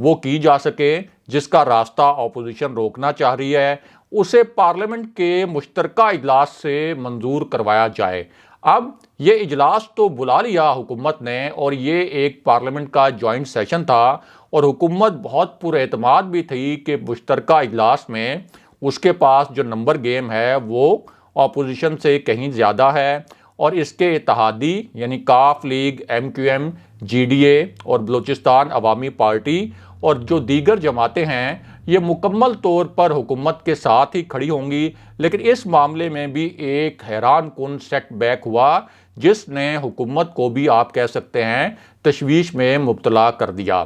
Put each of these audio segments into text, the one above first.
وہ کی جا سکے، جس کا راستہ اپوزیشن روکنا چاہ رہی ہے اسے پارلیمنٹ کے مشترکہ اجلاس سے منظور کروایا جائے۔ اب یہ اجلاس تو بلا لیا حکومت نے، اور یہ ایک پارلیمنٹ کا جوائنٹ سیشن تھا، اور حکومت بہت پر اعتماد بھی تھی کہ مشترکہ اجلاس میں اس کے پاس جو نمبر گیم ہے وہ اپوزیشن سے کہیں زیادہ ہے، اور اس کے اتحادی یعنی Qaf League, M Q M, G D A اور بلوچستان عوامی پارٹی اور جو دیگر جماعتیں ہیں یہ مکمل طور پر حکومت کے ساتھ ہی کھڑی ہوں گی۔ لیکن اس معاملے میں بھی ایک حیران کن سیٹ بیک ہوا جس نے حکومت کو بھی آپ کہہ سکتے ہیں تشویش میں مبتلا کر دیا۔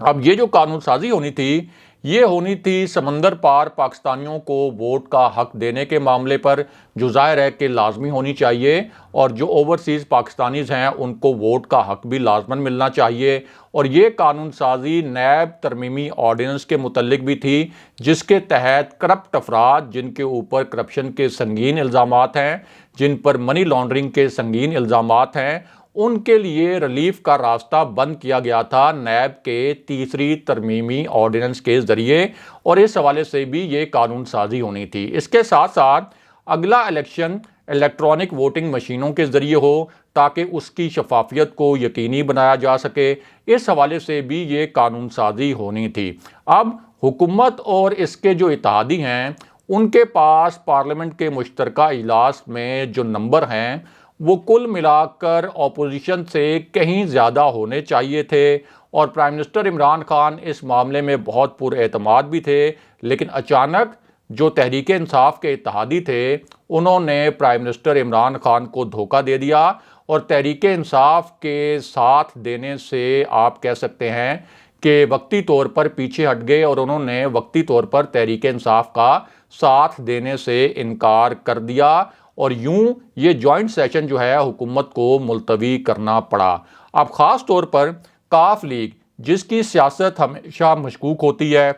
اب یہ جو قانون سازی ہونی تھی یہ ہونی تھی سمندر پار پاکستانیوں کو ووٹ کا حق دینے کے معاملے پر، جو ظاہر ہے کہ لازمی ہونی چاہیے، اور جو اوورسیز پاکستانیز ہیں ان کو ووٹ کا حق بھی لازماً ملنا چاہیے۔ اور یہ قانون سازی نیب ترمیمی آرڈیننس کے متعلق بھی تھی، جس کے تحت کرپٹ افراد جن کے اوپر کرپشن کے سنگین الزامات ہیں، جن پر منی لانڈرنگ کے سنگین الزامات ہیں، ان کے لیے ریلیف کا راستہ بند کیا گیا تھا نیب کے تیسری ترمیمی آرڈیننس کے ذریعے، اور اس حوالے سے بھی یہ قانون سازی ہونی تھی۔ اس کے ساتھ ساتھ اگلا الیکشن الیکٹرانک ووٹنگ مشینوں کے ذریعے ہو تاکہ اس کی شفافیت کو یقینی بنایا جا سکے، اس حوالے سے بھی یہ قانون سازی ہونی تھی۔ اب حکومت اور اس کے جو اتحادی ہیں ان کے پاس پارلیمنٹ کے مشترکہ اجلاس میں جو نمبر ہیں وہ کل ملا کر اپوزیشن سے کہیں زیادہ ہونے چاہیے تھے، اور پرائم منسٹر عمران خان اس معاملے میں بہت پر اعتماد بھی تھے۔ لیکن اچانک جو تحریک انصاف کے اتحادی تھے انہوں نے پرائم منسٹر عمران خان کو دھوکہ دے دیا، اور تحریک انصاف کے ساتھ دینے سے آپ کہہ سکتے ہیں کہ وقتی طور پر پیچھے ہٹ گئے، اور انہوں نے وقتی طور پر تحریک انصاف کا ساتھ دینے سے انکار کر دیا، اور یوں یہ جوائنٹ سیشن جو ہے حکومت کو ملتوی کرنا پڑا۔ اب خاص طور پر کاف لیگ جس کی سیاست ہمیشہ مشکوک ہوتی ہے،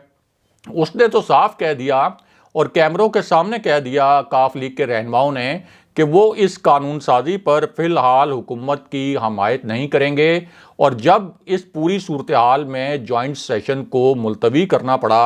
اس نے تو صاف کہہ دیا اور کیمروں کے سامنے کہہ دیا کاف لیگ کے رہنماؤں نے کہ وہ اس قانون سازی پر فی الحال حکومت کی حمایت نہیں کریں گے، اور جب اس پوری صورتحال میں جوائنٹ سیشن کو ملتوی کرنا پڑا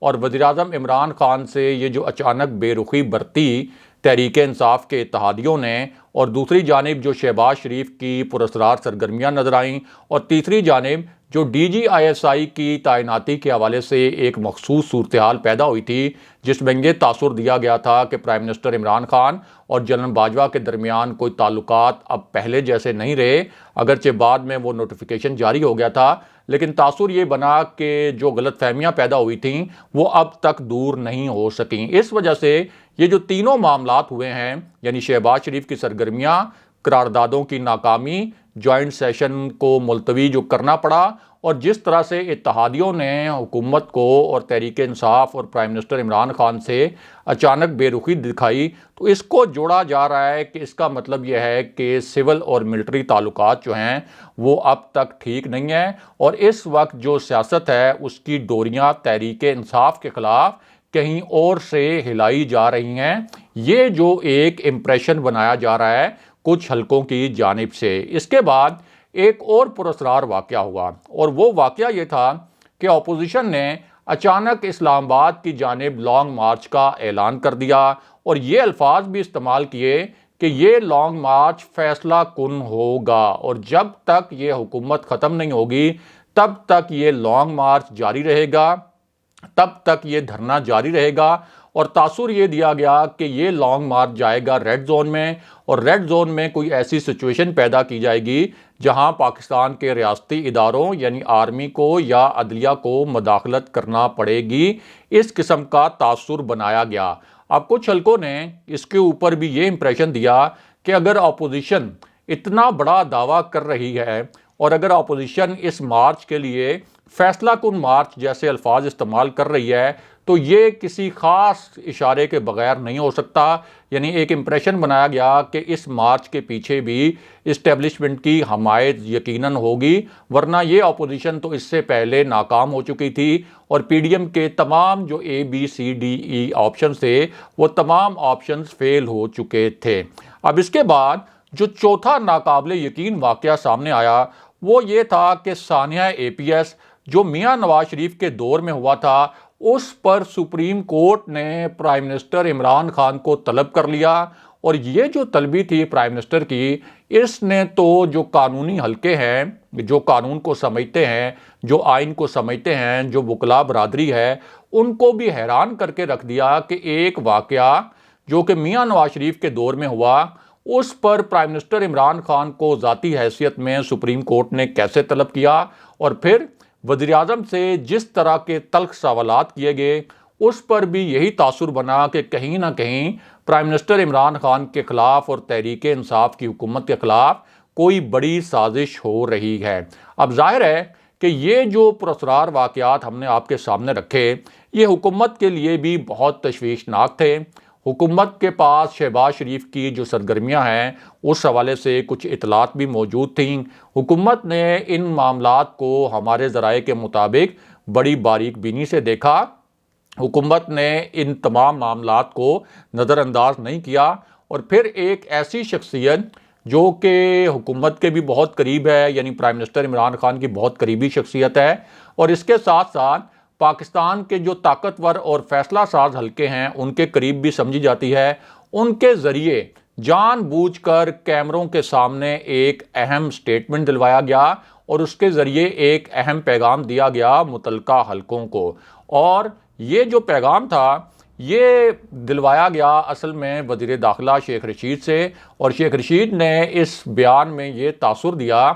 اور وزیراعظم عمران خان سے یہ جو اچانک بے رخی برتی تحریک انصاف کے اتحادیوں نے، اور دوسری جانب جو شہباز شریف کی پراسرار سرگرمیاں نظر آئیں، اور تیسری جانب جو D G I S I کی تعیناتی کے حوالے سے ایک مخصوص صورتحال پیدا ہوئی تھی جس میں یہ تاثر دیا گیا تھا کہ پرائم منسٹر عمران خان اور جنرل باجوہ کے درمیان کوئی تعلقات اب پہلے جیسے نہیں رہے، اگرچہ بعد میں وہ نوٹیفیکیشن جاری ہو گیا تھا، لیکن تاثر یہ بنا کہ جو غلط فہمیاں پیدا ہوئی تھیں وہ اب تک دور نہیں ہو سکیں۔ اس وجہ سے یہ جو تینوں معاملات ہوئے ہیں، یعنی شہباز شریف کی سرگرمیاں، قراردادوں کی ناکامی، جوائنٹ سیشن کو ملتوی جو کرنا پڑا، اور جس طرح سے اتحادیوں نے حکومت کو اور تحریک انصاف اور پرائم منسٹر عمران خان سے اچانک بے رخی دکھائی، تو اس کو جوڑا جا رہا ہے کہ اس کا مطلب یہ ہے کہ سول اور ملٹری تعلقات جو ہیں وہ اب تک ٹھیک نہیں ہیں، اور اس وقت جو سیاست ہے اس کی ڈوریاں تحریک انصاف کے خلاف کہیں اور سے ہلائی جا رہی ہیں۔ یہ جو ایک امپریشن بنایا جا رہا ہے کچھ حلقوں کی جانب سے۔ اس کے بعد ایک اور پراسرار واقعہ ہوا، اور وہ واقعہ یہ تھا کہ اپوزیشن نے اچانک اسلام آباد کی جانب لانگ مارچ کا اعلان کر دیا، اور یہ الفاظ بھی استعمال کیے کہ یہ لانگ مارچ فیصلہ کن ہوگا، اور جب تک یہ حکومت ختم نہیں ہوگی تب تک یہ لانگ مارچ جاری رہے گا، تب تک یہ دھرنا جاری رہے گا، اور تاثر یہ دیا گیا کہ یہ لانگ مارچ جائے گا ریڈ زون میں، اور ریڈ زون میں کوئی ایسی سچویشن پیدا کی جائے گی جہاں پاکستان کے ریاستی اداروں یعنی آرمی کو یا عدلیہ کو مداخلت کرنا پڑے گی۔ اس قسم کا تاثر بنایا گیا۔ اب کچھ حلقوں نے اس کے اوپر بھی یہ امپریشن دیا کہ اگر اپوزیشن اتنا بڑا دعویٰ کر رہی ہے، اور اگر اپوزیشن اس مارچ کے لیے فیصلہ کن مارچ جیسے الفاظ استعمال کر رہی ہے تو یہ کسی خاص اشارے کے بغیر نہیں ہو سکتا، یعنی ایک امپریشن بنایا گیا کہ اس مارچ کے پیچھے بھی اسٹیبلشمنٹ کی حمایت یقیناً ہوگی، ورنہ یہ اپوزیشن تو اس سے پہلے ناکام ہو چکی تھی، اور پی ڈی ایم کے تمام جو A B C D E options تھے وہ تمام آپشنز فیل ہو چکے تھے۔ اب اس کے بعد جو چوتھا ناقابل یقین واقعہ سامنے آیا وہ یہ تھا کہ ثانیہ اے پی ایس جو میاں نواز شریف کے دور میں ہوا تھا اس پر سپریم کورٹ نے پرائم منسٹر عمران خان کو طلب کر لیا، اور یہ جو طلبی تھی پرائم منسٹر کی، اس نے تو جو قانونی حلقے ہیں، جو قانون کو سمجھتے ہیں، جو آئین کو سمجھتے ہیں، جو وکلاء برادری ہے، ان کو بھی حیران کر کے رکھ دیا کہ ایک واقعہ جو کہ میاں نواز شریف کے دور میں ہوا، اس پر پرائم منسٹر عمران خان کو ذاتی حیثیت میں سپریم کورٹ نے کیسے طلب کیا، اور پھر وزیر اعظم سے جس طرح کے تلخ سوالات کیے گئے، اس پر بھی یہی تاثر بنا کہ کہیں نہ کہیں پرائم منسٹر عمران خان کے خلاف اور تحریک انصاف کی حکومت کے خلاف کوئی بڑی سازش ہو رہی ہے۔ اب ظاہر ہے کہ یہ جو پراسرار واقعات ہم نے آپ کے سامنے رکھے، یہ حکومت کے لیے بھی بہت تشویشناک تھے۔ حکومت کے پاس شہباز شریف کی جو سرگرمیاں ہیں اس حوالے سے کچھ اطلاعات بھی موجود تھیں۔ حکومت نے ان معاملات کو ہمارے ذرائع کے مطابق بڑی باریک بینی سے دیکھا۔ حکومت نے ان تمام معاملات کو نظر انداز نہیں کیا، اور پھر ایک ایسی شخصیت جو کہ حکومت کے بھی بہت قریب ہے، یعنی پرائم منسٹر عمران خان کی بہت قریبی شخصیت ہے، اور اس کے ساتھ ساتھ پاکستان کے جو طاقتور اور فیصلہ ساز حلقے ہیں ان کے قریب بھی سمجھی جاتی ہے، ان کے ذریعے جان بوجھ کر کیمروں کے سامنے ایک اہم سٹیٹمنٹ دلوایا گیا، اور اس کے ذریعے ایک اہم پیغام دیا گیا متعلقہ حلقوں کو۔ اور یہ جو پیغام تھا یہ دلوایا گیا اصل میں وزیر داخلہ شیخ رشید سے، اور شیخ رشید نے اس بیان میں یہ تاثر دیا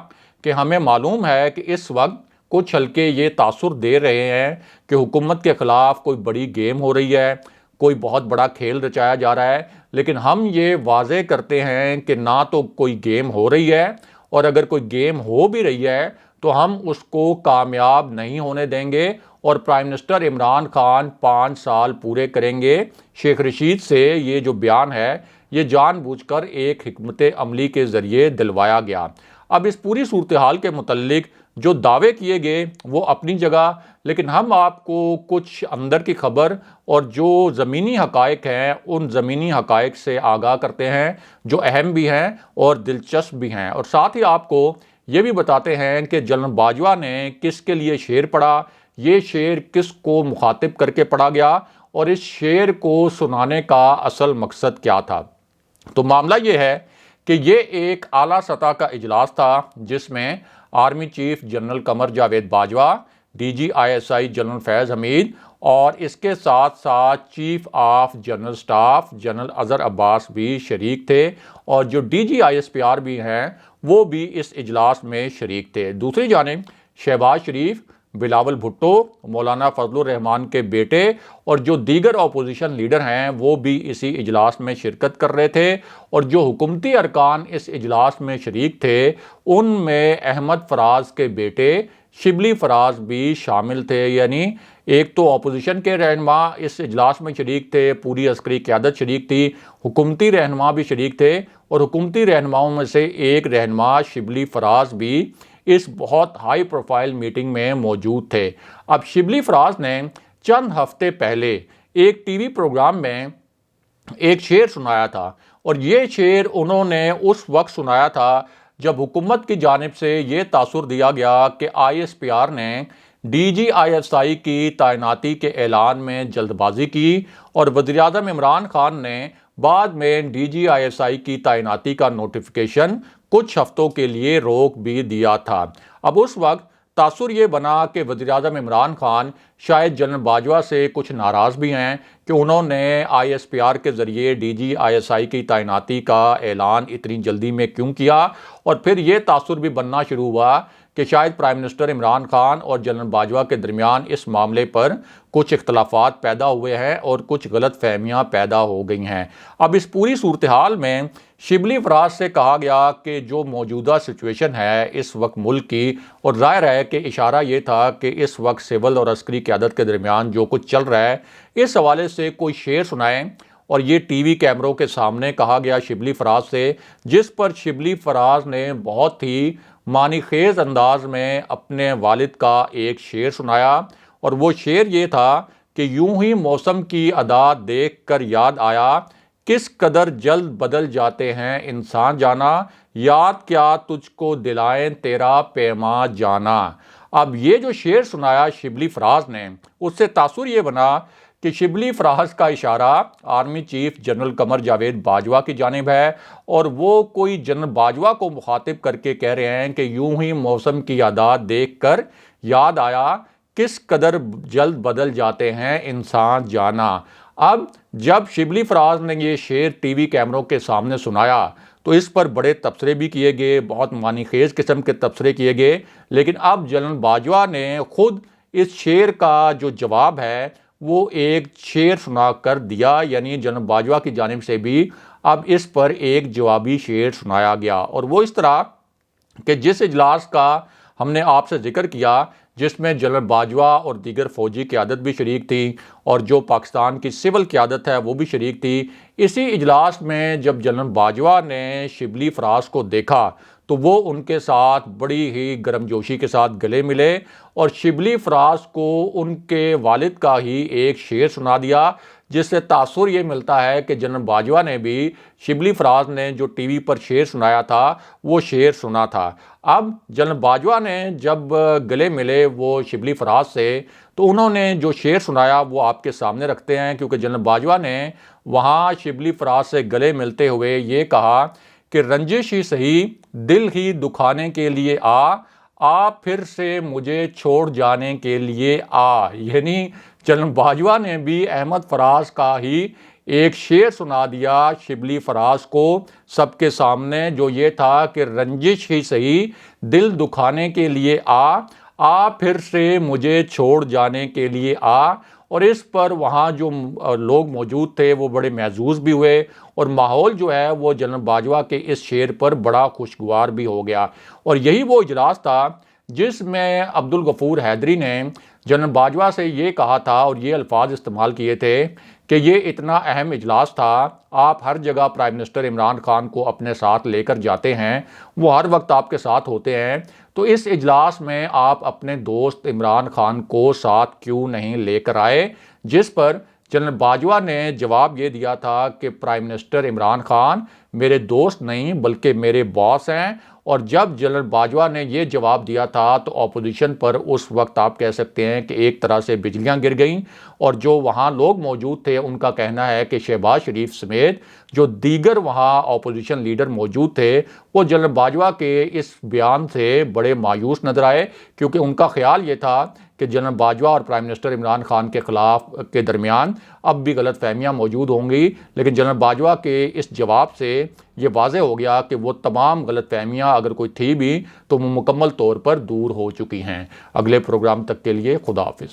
کہ ہمیں معلوم ہے کہ اس وقت کچھ حلقے یہ تاثر دے رہے ہیں کہ حکومت کے خلاف کوئی بڑی گیم ہو رہی ہے، کوئی بہت بڑا کھیل رچایا جا رہا ہے، لیکن ہم یہ واضح کرتے ہیں کہ نہ تو کوئی گیم ہو رہی ہے، اور اگر کوئی گیم ہو بھی رہی ہے تو ہم اس کو کامیاب نہیں ہونے دیں گے، اور پرائم منسٹر عمران خان 5 سال پورے کریں گے۔ شیخ رشید سے یہ جو بیان ہے یہ جان بوجھ کر ایک حکمت عملی کے ذریعے دلوایا گیا۔ اب اس پوری صورتحال کے متعلق جو دعوے کیے گئے وہ اپنی جگہ، لیکن ہم آپ کو کچھ اندر کی خبر اور جو زمینی حقائق ہیں ان زمینی حقائق سے آگاہ کرتے ہیں جو اہم بھی ہیں اور دلچسپ بھی ہیں، اور ساتھ ہی آپ کو یہ بھی بتاتے ہیں کہ جنرل باجوہ نے کس کے لیے شعر پڑھا، یہ شعر کس کو مخاطب کر کے پڑھا گیا، اور اس شعر کو سنانے کا اصل مقصد کیا تھا۔ تو معاملہ یہ ہے کہ یہ ایک اعلیٰ سطح کا اجلاس تھا جس میں army chief general Qamar Javed Bajwa, D G I S I general Faiz Hameed, اور اس کے ساتھ ساتھ chief of general staff general Azhar Abbas بھی شریک تھے، اور جو D G I S P R بھی ہیں وہ بھی اس اجلاس میں شریک تھے۔ دوسری جانب شہباز شریف، بلاول بھٹو، مولانا فضل الرحمان کے بیٹے اور جو دیگر اپوزیشن لیڈر ہیں وہ بھی اسی اجلاس میں شرکت کر رہے تھے، اور جو حکومتی ارکان اس اجلاس میں شریک تھے ان میں احمد فراز کے بیٹے شبلی فراز بھی شامل تھے۔ یعنی ایک تو اپوزیشن کے رہنما اس اجلاس میں شریک تھے، پوری عسکری قیادت شریک تھی، حکومتی رہنما بھی شریک تھے، اور حکومتی رہنماؤں میں سے ایک رہنما شبلی فراز بھی اس بہت ہائی پروفائل میٹنگ میں موجود تھے۔ اب شبلی فراز نے چند ہفتے پہلے ایک ٹی وی پروگرام میں ایک شعر سنایا تھا، اور یہ شعر انہوں نے اس وقت سنایا تھا جب حکومت کی جانب سے یہ تاثر دیا گیا کہ آئی ایس پی آر نے D G I S I کی تعیناتی کے اعلان میں جلد بازی کی، اور وزیر اعظم عمران خان نے بعد میں D G I S I کی تعیناتی کا نوٹیفیکیشن کچھ ہفتوں کے لیے روک بھی دیا تھا۔ اب اس وقت تاثر یہ بنا کہ وزیر اعظم عمران خان شاید جنرل باجوہ سے کچھ ناراض بھی ہیں کہ انہوں نے آئی ایس پی آر کے ذریعے D G I S I کی تعیناتی کا اعلان اتنی جلدی میں کیوں کیا، اور پھر یہ تاثر بھی بننا شروع ہوا کہ شاید پرائم منسٹر عمران خان اور جنرل باجوہ کے درمیان اس معاملے پر کچھ اختلافات پیدا ہوئے ہیں اور کچھ غلط فہمیاں پیدا ہو گئی ہیں۔ اب اس پوری صورتحال میں شبلی فراز سے کہا گیا کہ جو موجودہ سچویشن ہے اس وقت ملک کی، اور ظاہر ہے کہ اشارہ یہ تھا کہ اس وقت سول اور عسکری قیادت کے درمیان جو کچھ چل رہا ہے اس حوالے سے کوئی شعر سنائیں، اور یہ ٹی وی کیمروں کے سامنے کہا گیا شبلی فراز سے، جس پر شبلی فراز نے بہت ہی معنی خیز انداز میں اپنے والد کا ایک شعر سنایا، اور وہ شعر یہ تھا کہ یوں ہی موسم کی ادا دیکھ کر یاد آیا، کس قدر جلد بدل جاتے ہیں انسان جانا، یاد کیا تجھ کو دلائیں تیرا پیما جانا۔ اب یہ جو شعر سنایا شبلی فراز نے، اس سے تاثر یہ بنا کہ شبلی فراز کا اشارہ army chief general Qamar Javed Bajwa کی جانب ہے، اور وہ کوئی جنرل باجوہ کو مخاطب کر کے کہہ رہے ہیں کہ یوں ہی موسم کی عادات دیکھ کر یاد آیا کس قدر جلد بدل جاتے ہیں انسان جانا۔ اب جب شبلی فراز نے یہ شعر ٹی وی کیمروں کے سامنے سنایا تو اس پر بڑے تبصرے بھی کیے گئے، بہت معنی خیز قسم کے تبصرے کیے گئے، لیکن اب جنرل باجوہ نے خود اس شعر کا جو جواب ہے وہ ایک شعر سنا کر دیا، یعنی جنرل باجوہ کی جانب سے بھی اب اس پر ایک جوابی شعر سنایا گیا، اور وہ اس طرح کہ جس اجلاس کا ہم نے آپ سے ذکر کیا جس میں جنرل باجوہ اور دیگر فوجی قیادت بھی شریک تھی اور جو پاکستان کی سول قیادت ہے وہ بھی شریک تھی، اسی اجلاس میں جب جنرل باجوہ نے شبلی فراز کو دیکھا تو وہ ان کے ساتھ بڑی ہی گرم جوشی کے ساتھ گلے ملے اور شبلی فراز کو ان کے والد کا ہی ایک شعر سنا دیا، جس سے تاثر یہ ملتا ہے کہ جنرل باجوہ نے بھی شبلی فراز نے جو ٹی وی پر شعر سنایا تھا وہ شعر سنا تھا۔ اب جنرل باجوہ نے جب گلے ملے وہ شبلی فراز سے تو انہوں نے جو شعر سنایا وہ آپ کے سامنے رکھتے ہیں، کیونکہ جنرل باجوہ نے وہاں شبلی فراز سے گلے ملتے ہوئے یہ کہا کہ رنجش ہی سہی دل ہی دکھانے کے لیے آ پھر سے مجھے چھوڑ جانے کے لیے آ، یعنی جنرل باجوہ نے بھی احمد فراز کا ہی ایک شعر سنا دیا شبلی فراز کو سب کے سامنے، جو یہ تھا کہ رنجش ہی سہی دل دکھانے کے لیے آ پھر سے مجھے چھوڑ جانے کے لیے آ، اور اس پر وہاں جو لوگ موجود تھے وہ بڑے محظوظ بھی ہوئے اور ماحول جو ہے وہ جنرل باجوہ کے اس شعر پر بڑا خوشگوار بھی ہو گیا۔ اور یہی وہ اجلاس تھا جس میں عبدالغفور حیدری نے جنرل باجوہ سے یہ کہا تھا اور یہ الفاظ استعمال کیے تھے کہ یہ اتنا اہم اجلاس تھا، آپ ہر جگہ پرائم منسٹر عمران خان کو اپنے ساتھ لے کر جاتے ہیں، وہ ہر وقت آپ کے ساتھ ہوتے ہیں، تو اس اجلاس میں آپ اپنے دوست عمران خان کو ساتھ کیوں نہیں لے کر آئے؟ جس پر جنرل باجوہ نے جواب یہ دیا تھا کہ پرائم منسٹر عمران خان میرے دوست نہیں بلکہ میرے باس ہیں، اور جب جنرل باجوہ نے یہ جواب دیا تھا تو اپوزیشن پر اس وقت آپ کہہ سکتے ہیں کہ ایک طرح سے بجلیاں گر گئیں، اور جو وہاں لوگ موجود تھے ان کا کہنا ہے کہ شہباز شریف سمیت جو دیگر وہاں اپوزیشن لیڈر موجود تھے وہ جنرل باجوہ کے اس بیان سے بڑے مایوس نظر آئے، کیونکہ ان کا خیال یہ تھا کہ جنرل باجوہ اور پرائم منسٹر عمران خان کے خلاف کے درمیان اب بھی غلط فہمیاں موجود ہوں گی، لیکن جنرل باجوہ کے اس جواب سے یہ واضح ہو گیا کہ وہ تمام غلط فہمیاں اگر کوئی تھی بھی تو وہ مکمل طور پر دور ہو چکی ہیں۔ اگلے پروگرام تک کے لیے خدا حافظ۔